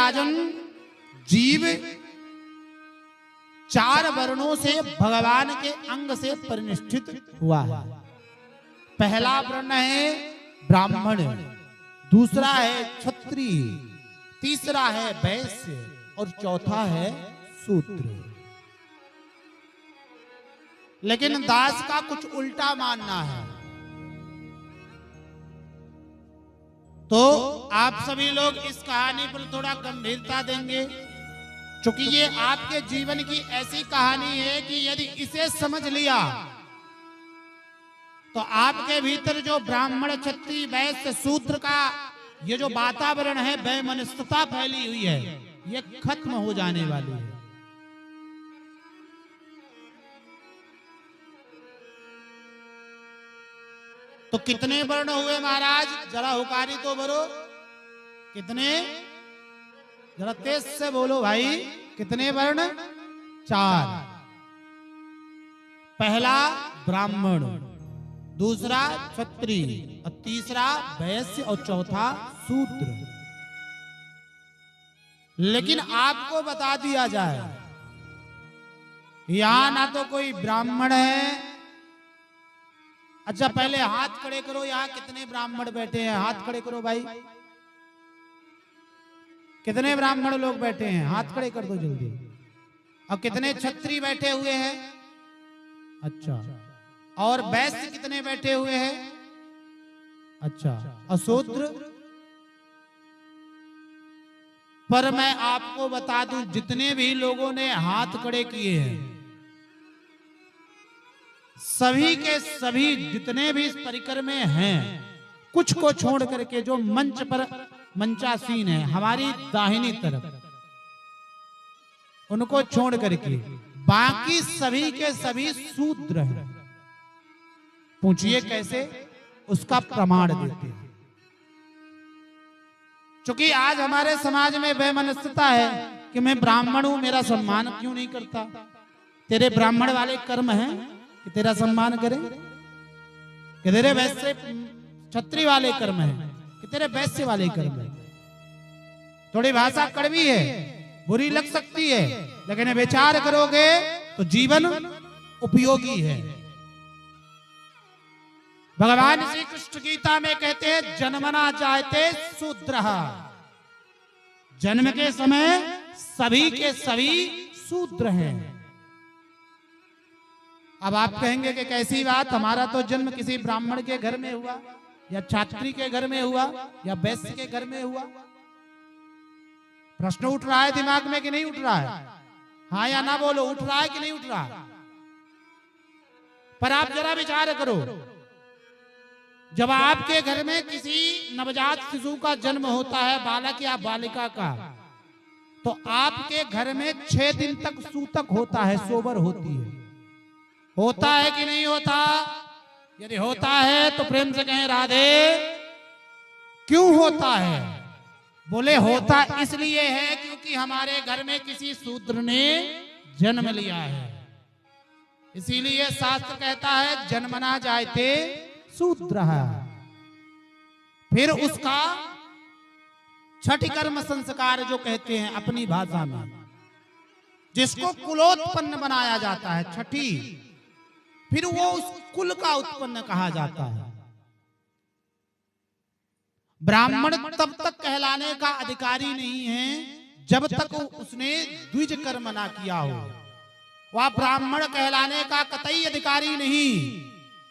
राजन जीव 4 वर्णों से भगवान के अंग से परिनिष्ठित हुआ है। पहला वर्ण है ब्राह्मण, दूसरा है क्षत्रिय, तीसरा है वैश्य और चौथा है शूद्र। लेकिन दास का कुछ उल्टा मानना है। तो आप सभी लोग इस कहानी पर थोड़ा गंभीरता देंगे, क्योंकि ये आपके जीवन की ऐसी कहानी है कि यदि इसे समझ लिया तो आपके भीतर जो ब्राह्मण, क्षत्रिय, वैश्य, शूद्र का ये जो वातावरण है, वैमनस्यता फैली हुई है, ये खत्म हो जाने वाली है। तो कितने वर्ण हुए महाराज? जरा हुकारी तो भरो। कितने? जरा तेज से बोलो भाई। कितने वर्ण? 4। पहला ब्राह्मण, दूसरा क्षत्रिय और तीसरा वैश्य और चौथा शूद्र। लेकिन आपको बता दिया जाए, यहां ना तो कोई ब्राह्मण है। अच्छा पहले हाथ खड़े करो, यहां कितने ब्राह्मण बैठे हैं? हाथ खड़े करो भाई। कितने ब्राह्मण लोग बैठे हैं? हाथ खड़े कर दो जल्दी। और कितने क्षत्रिय बैठे हुए हैं? अच्छा। और वैश्य कितने बैठे हुए हैं? अच्छा। और शूद्र? पर मैं आपको बता दूं, जितने भी लोगों ने हाथ खड़े किए हैं, सभी के सभी जितने भी इस परिकर में हैं, कुछ को छोड़ करके जो मंच पर मंचासीन है हमारी दाहिनी तरफ, उनको छोड़ करके बाकी सभी के सभी शूद्र हैं। पूछिए कैसे? उसका प्रमाण देते हैं। क्योंकि आज हमारे समाज में वैमनस्यता है कि मैं ब्राह्मण हूं, मेरा सम्मान क्यों नहीं करता? तेरे ब्राह्मण वाले कर्म हैं कि तेरा सम्मान करें? कि तेरे वैश्य क्षत्रिय वाले कर्म हैं कि तेरे वैश्य वाले कर्म हैं? थोड़ी भाषा कड़वी है, बुरी लग सकती है, लेकिन विचार करोगे तो जीवन उपयोगी है। भगवान श्री कृष्ण गीता में कहते हैं, जन्मना जायते शूद्रः। जन्म के समय सभी के सभी शूद्र हैं। अब आप कहेंगे कि कैसी बात, हमारा तो जन्म किसी ब्राह्मण के घर में हुआ, या छात्री के घर में हुआ, या वैश्य के घर में हुआ। प्रश्न उठ रहा है दिमाग में कि नहीं उठ रहा है? हाँ या ना बोलो, उठ रहा है कि नहीं उठ रहा? पर आप जरा विचार करो, जब आपके घर में किसी नवजात शिशु का जन्म होता है, बालक या बालिका का, तो आपके घर में 6 दिन तक सूतक होता है, सोबर होती है। होता है कि नहीं होता? यदि होता है तो प्रेम से कहें राधे। क्यों होता है? बोले होता इसलिए है क्योंकि हमारे घर में किसी शूद्र ने जन्म लिया है। इसीलिए शास्त्र कहता है, जन्मना जायते शूद्रः। फिर उसका छठी कर्म संस्कार जो कहते हैं अपनी भाषा में, जिसको कुलोत्पन्न बनाया जाता है, छठी, फिर वो उस कुल का उत्पन्न कहा जाता है। ब्राह्मण तब तक कहलाने का अधिकारी नहीं है जब तक उसने द्विज कर्म ना किया हो। वह ब्राह्मण कहलाने का कतई अधिकारी नहीं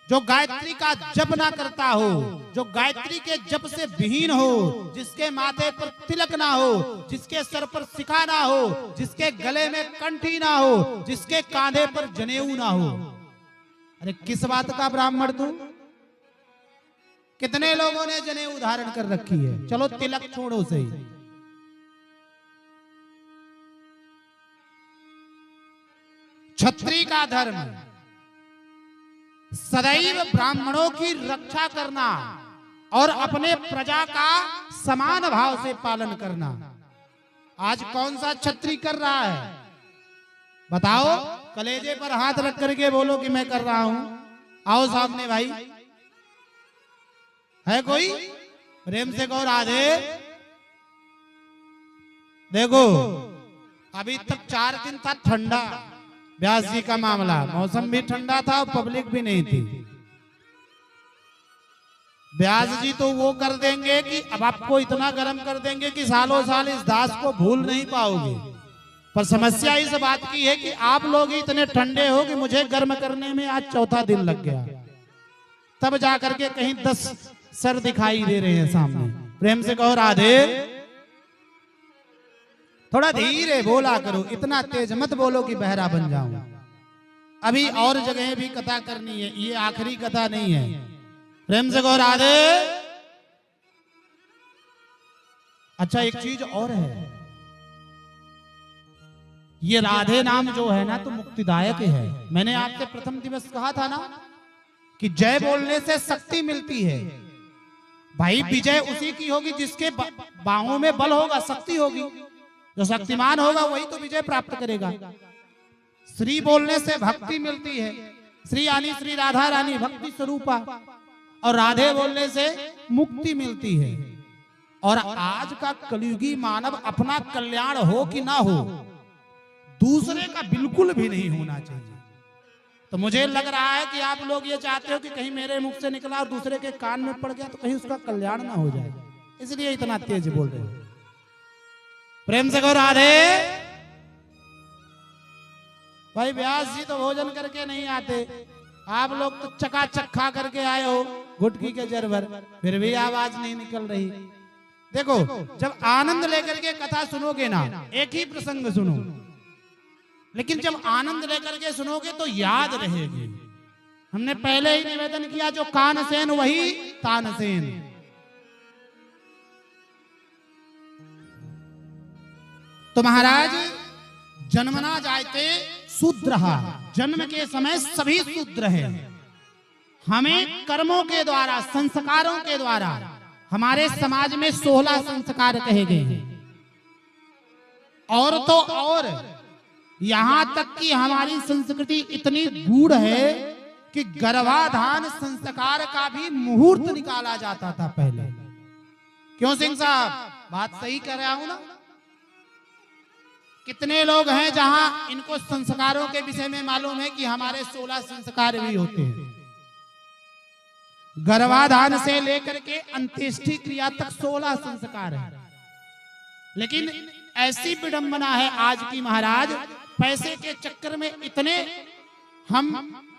जो गायत्री का जप ना करता हो, जो गायत्री के जप से विहीन हो, जिसके माथे पर तिलक ना हो, जिसके सर पर शिखा ना हो, जिसके गले में कंठी ना हो, जिसके कांधे पर जनेऊ ना हो। अरे किस बात का ब्राह्मण तू? कितने लोगों ने जनेऊ धारण कर रखी है? चलो तिलक छोड़ो सही। क्षत्रिय का धर्म सदैव ब्राह्मणों की रक्षा करना और अपने प्रजा का समान भाव से पालन करना। आज कौन सा क्षत्रिय कर रहा है? बताओ, कलेजे पर हाथ रख करके बोलो कि मैं कर रहा हूं। आओ सामने भाई, है कोई? प्रेम से कहो राधे। देखो अभी तक 4 दिन था ठंडा, व्यास जी का मामला, मौसम भी ठंडा था और पब्लिक भी नहीं थी। व्यास जी तो वो कर देंगे कि अब आपको इतना गर्म कर देंगे कि सालों साल इस दास को भूल नहीं पाओगे। पर समस्या इस बात की है कि आप लोग ही इतने ठंडे हो कि मुझे गर्म करने में आज 4था दिन लग गया, तब जाकर के कहीं 10 सर दिखाई दे रहे हैं सामने। प्रेम से कहो राधे। थोड़ा धीरे बोला करो, इतना तेज मत बोलो कि बहरा बन जाऊं। अभी और जगह भी कथा करनी है, ये आखिरी कथा नहीं है। प्रेम से कहो राधे। अच्छा एक चीज और है, ये राधे नाम जो है ना तो मुक्तिदायक है। मैंने आपसे प्रथम दिवस कहा था ना कि जय बोलने से शक्ति मिलती है। भाई विजय उसी की होगी जिसके बाहों में बल होगा, शक्ति होगी। जो शक्तिमान होगा वही तो विजय प्राप्त करेगा। श्री बोलने से भक्ति मिलती है, श्री यानी श्री राधा रानी भक्ति स्वरूपा, और राधे बोलने से मुक्ति मिलती है। और आज का कलयुगी मानव अपना कल्याण हो कि ना हो, दूसरे का बिल्कुल भी नहीं होना चाहिए। तो मुझे लग रहा है कि आप लोग ये चाहते हो कि कहीं मेरे मुख से निकला और दूसरे के कान में पड़ गया तो कहीं उसका कल्याण ना हो जाए, इसलिए इतना तेज बोल रहे हो। प्रेम से कहो राधे। भाई व्यास जी तो भोजन करके नहीं आते, आप लोग तो चकाचक खा करके आए हो गुटकी के जरभर, फिर भी आवाज नहीं निकल रही। देखो जब आनंद लेकर के कथा सुनोगे ना, एक ही प्रसंग सुनो, लेकिन जब आनंद लेकर के सुनोगे तो याद रहेगी। हमने पहले ही निवेदन किया, जो कानसेन वही तानसेन। तो महाराज जन्मना जायते शूद्रहा, जन्म के समय सभी शूद्र हैं। हमें कर्मों के द्वारा, संस्कारों के द्वारा, हमारे समाज में 16 संस्कार कहे गए हैं। और तो और यहां तक कि हमारी संस्कृति इतनी गूढ़ है कि गर्भाधान संस्कार का भी मुहूर्त निकाला जाता था पहले। क्यों सिंह साहब, बात सही कर रहा हूं ना? कितने लोग हैं जहां इनको संस्कारों के विषय में मालूम है कि हमारे 16 संस्कार भी होते हैं। गर्भाधान से लेकर के अंत्येष्टि क्रिया तक 16 संस्कार है। लेकिन ऐसी विडंबना है आज की महाराज, पैसे के चक्कर में इतने हम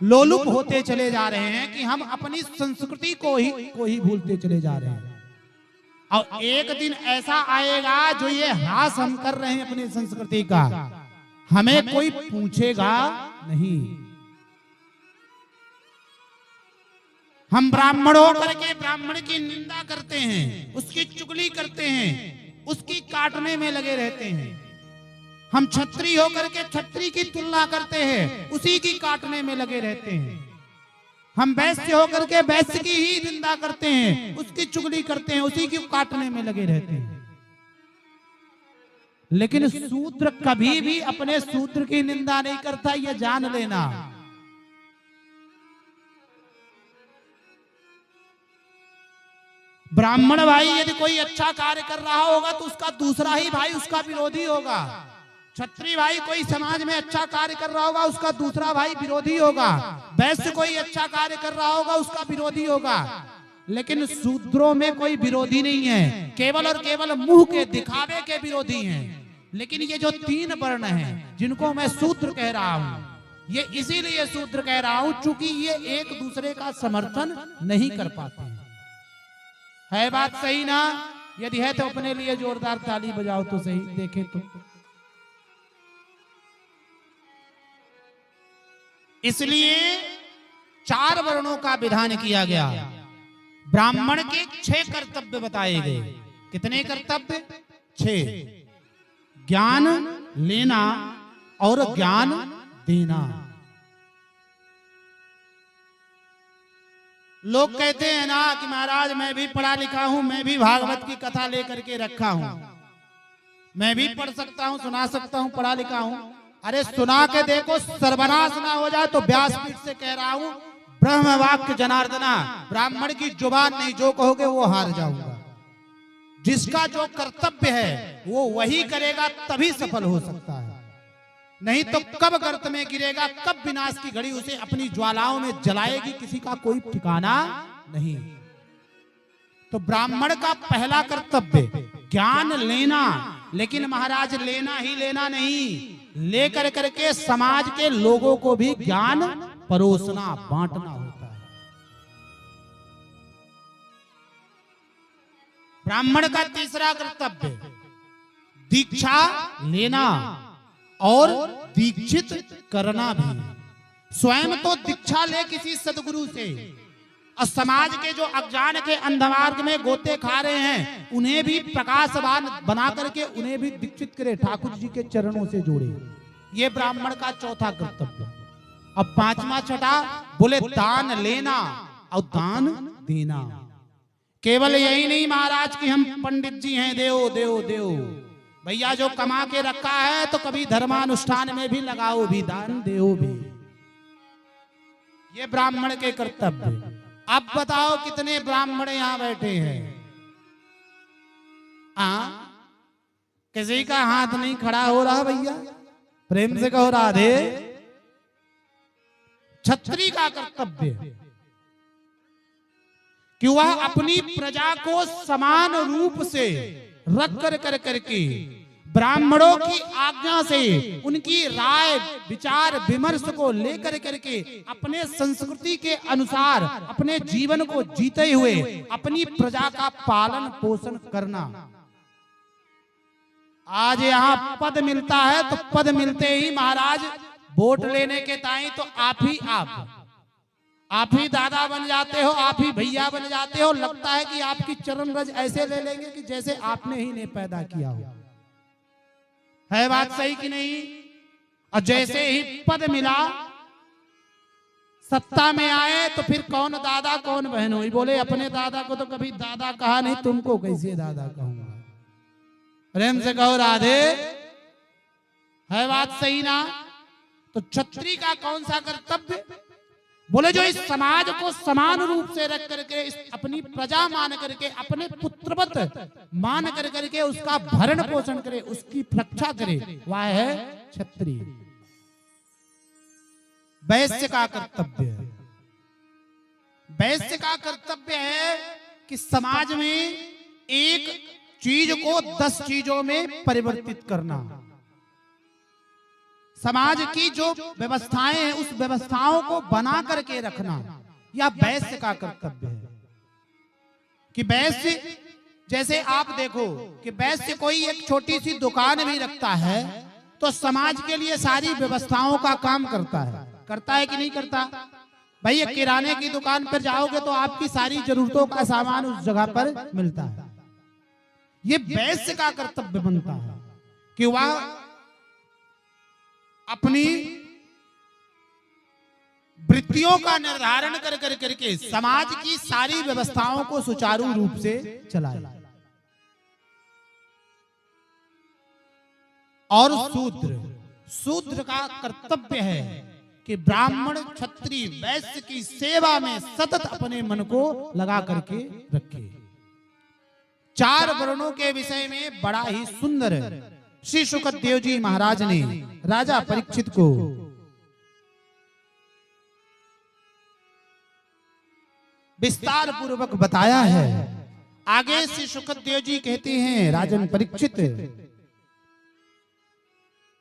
लोलुप होते चले जा रहे हैं कि हम अपनी संस्कृति को ही भूलते चले जा रहे हैं। और एक दिन ऐसा आएगा जो ये हास हम कर रहे हैं अपनी संस्कृति का, हमें कोई पूछेगा नहीं। हम ब्राह्मण होकर के ब्राह्मण की निंदा करते हैं, उसकी चुगली करते हैं, उसकी काटने में लगे रहते हैं। हम क्षत्रिय होकर के क्षत्रिय की तुलना करते हैं, उसी की काटने में लगे रहते हैं। हम वैश्य होकर के वैश्य की ही निंदा करते हैं, उसकी चुगली करते हैं, उसी की काटने में लगे रहते हैं। लेकिन शूद्र कभी भी अपने शूद्र की निंदा नहीं करता, ये जान लेना। ब्राह्मण भाई यदि कोई अच्छा कार्य कर रहा होगा तो उसका दूसरा ही भाई उसका विरोधी होगा। क्षत्रिय भाई कोई समाज में अच्छा कार्य कर रहा होगा, उसका दूसरा भाई विरोधी होगा। वैश्य कोई अच्छा कार्य कर रहा होगा, उसका विरोधी होगा। लेकिन शूद्रों में कोई विरोधी नहीं है, केवल और केवल मुंह के दिखावे के विरोधी हैं। लेकिन ये जो 3 वर्ण हैं जिनको मैं शूद्र कह रहा हूं, ये इसीलिए शूद्र कह रहा हूं चूंकि ये एक दूसरे का समर्थन नहीं कर पाते। है बात सही ना? यदि है तो अपने लिए जोरदार ताली बजाओ तो सही, देखे तो। इसलिए 4 वर्णों का विधान किया गया। ब्राह्मण के 6 कर्तव्य बताए गए। कितने कर्तव्य? 6। ज्ञान लेना और ज्ञान देना। लोग कहते हैं ना कि महाराज मैं भी पढ़ा लिखा हूं, मैं भी भागवत की कथा लेकर के रखा हूं, मैं भी पढ़ सकता हूं, सुना सकता हूं, पढ़ा लिखा हूं। अरे सुना के देखो, सर्वनाश ना हो जाए तो व्यासपीठ से कह रहा हूं, ब्रह्म वाक्य जनार्दना, ब्राह्मण की जुबान नहीं, जो कहोगे वो हार जाऊंगा। जिसका जो कर्तव्य है वो वही करेगा, तभी सफल हो सकता है। नहीं तो कब गर्त में गिरेगा, कब विनाश की घड़ी उसे अपनी ज्वालाओं में जलाएगी, किसी का कोई ठिकाना नहीं। तो ब्राह्मण का पहला कर्तव्य ज्ञान लेना, लेकिन महाराज लेना ही लेना नहीं, लेकर करके समाज के लोगों को भी ज्ञान परोसना, बांटना होता है। ब्राह्मण का तीसरा कर्तव्य दीक्षा लेना और दीक्षित करना भी। स्वयं तो दीक्षा ले किसी सदगुरु से, और समाज के जो अज्ञान के अंधमार्ग में गोते खा रहे हैं उन्हें भी प्रकाशवान बना करके उन्हें भी दीक्षित करे, ठाकुर जी के चरणों से जोड़े। ये ब्राह्मण का चौथा कर्तव्य। अब पांचवा छठा बोले दान लेना और दान देना। केवल यही नहीं महाराज कि हम पंडित जी हैं, देओ देओ देओ, भैया जो कमा के रखा है तो कभी धर्मानुष्ठान में भी लगाओ, भी दान देओ भी। ये ब्राह्मण के कर्तव्य। अब बताओ कितने ब्राह्मण यहां बैठे हैं? किसी का हाथ नहीं खड़ा हो रहा भैया, प्रेम से कहो राधे। छत्री का कर्तव्य कि वह अपनी प्रजा को समान रूप से रख कर करके ब्राह्मणों की आज्ञा से उनकी राय विचार विमर्श को लेकर करके अपने संस्कृति के अनुसार अपने जीवन को जीते हुए अपनी प्रजा का पालन पोषण करना। आज यहाँ पद मिलता है तो पद मिलते ही महाराज वोट लेने के टाइम तो आप ही दादा बन जाते हो, आप ही भैया बन जाते हो। लगता है कि आपकी चरण रज ऐसे ले लेंगे कि जैसे आपने ही ने पैदा किया हो। है बात सही कि नहीं? और जैसे ही पद मिला, सत्ता में आए तो फिर कौन दादा कौन बहन हुई। बोले अपने दादा को तो कभी दादा कहा नहीं, तुमको कैसे दादा कहूंगा। प्रेम से कहो राधे। है बात सही ना? तो क्षत्रिय का कौन सा कर्तव्य? बोले जो इस समाज को समान रूप से रख करके अपनी प्रजा मान करके अपने पुत्रवत मान कर करके उसका भरण पोषण करे, उसकी रक्षा करे, वह है क्षत्रिय। वैश्य का कर्तव्य, वैश्य का कर्तव्य है कि समाज में एक चीज को 10 चीजों में परिवर्तित करना। समाज की जो व्यवस्थाएं हैं उस व्यवस्थाओं को बना करके रखना, यह वैश्य का कर्तव्य है। कि वैश्य, जैसे आप देखो कि वैश्य कोई एक छोटी सी दुकान भी रखता है तो समाज के लिए सारी व्यवस्थाओं का काम करता है कि नहीं करता? भाई ये किराने की दुकान पर जाओगे तो आपकी सारी जरूरतों का सामान उस जगह पर मिलता है। ये वैश्य का कर्तव्य बनता है कि वह अपनी वृत्तियों का निर्धारण कर करके समाज की सारी व्यवस्थाओं को सुचारू रूप से चलाए। और शूद्र का कर्तव्य है कि ब्राह्मण क्षत्रिय वैश्य की सेवा में सतत अपने मन को लगा करके रखे। 4 वर्णों के विषय में बड़ा ही सुंदर श्री शुकदेव जी महाराज ने राजा परीक्षित को विस्तार पूर्वक बताया है। आगे श्री शुकदेव जी कहते हैं, राजन परीक्षित,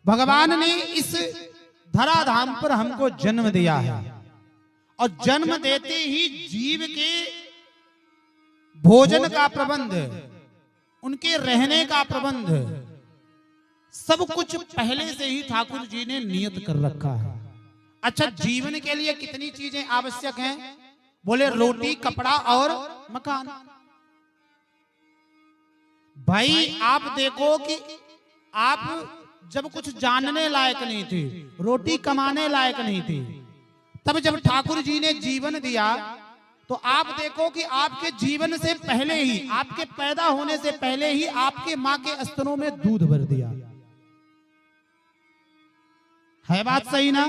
भगवान ने इस धराधाम पर हमको जन्म दिया है और जन्म देते ही जीव के भोजन का प्रबंध, उनके रहने का प्रबंध, सब कुछ पहले से ही ठाकुर जी ने नियत कर रखा है। अच्छा, जीवन के लिए कितनी चीजें आवश्यक हैं? बोले रोटी, कपड़ा और मकान। भाई आप देखो कि आप जब कुछ जानने लायक नहीं थे, रोटी कमाने लायक नहीं थे, तब जब ठाकुर जी ने जीवन दिया तो आप देखो कि आपके जीवन से पहले ही, आपके पैदा होने से पहले ही आपके मां के स्तनों में दूध भर दिया। है बात सही ना?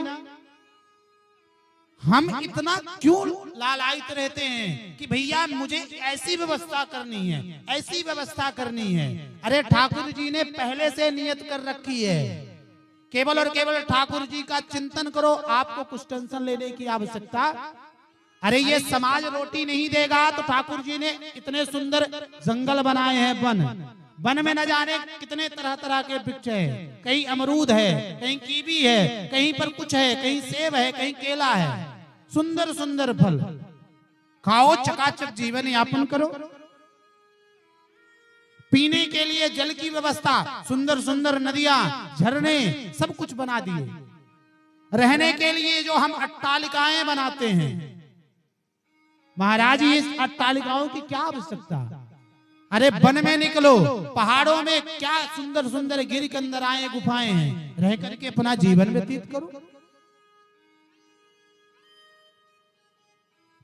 हम इतना क्यों लालायित रहते हैं कि भैया मुझे ऐसी व्यवस्था करनी है, ऐसी व्यवस्था करनी है। अरे ठाकुर जी ने पहले से नियत कर रखी है, केवल और केवल ठाकुर जी का चिंतन करो, आपको कुछ टेंशन लेने की आवश्यकता। अरे ये समाज रोटी नहीं देगा, तो ठाकुर जी ने इतने सुंदर जंगल बनाए हैं, वन में न जाने कितने तरह तरह के वृक्ष है, कहीं अमरूद है, कहीं कीवी है, कहीं पर कुछ है, कहीं सेब है, कहीं केला है, सुंदर सुंदर फल खाओ, चकाचक जीवन यापन करो। पीने के लिए जल की व्यवस्था, सुंदर सुंदर नदियां, झरने सब कुछ बना दिए। रहने के लिए जो हम अट्टालिकाएं बनाते हैं, महाराज इस अट्टालिकाओं की क्या आवश्यकता। अरे वन में निकलो, पहाड़ों में क्या सुंदर सुंदर गिर के अंदर आए गुफाएं हैं, रह करके अपना जीवन व्यतीत करो।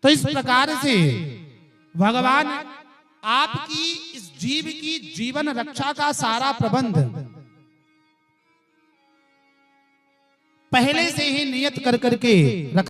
तो इस प्रकार से भगवान आपकी इस जीव की जीवन रक्षा का सारा प्रबंध पहले से ही नियत कर करके रख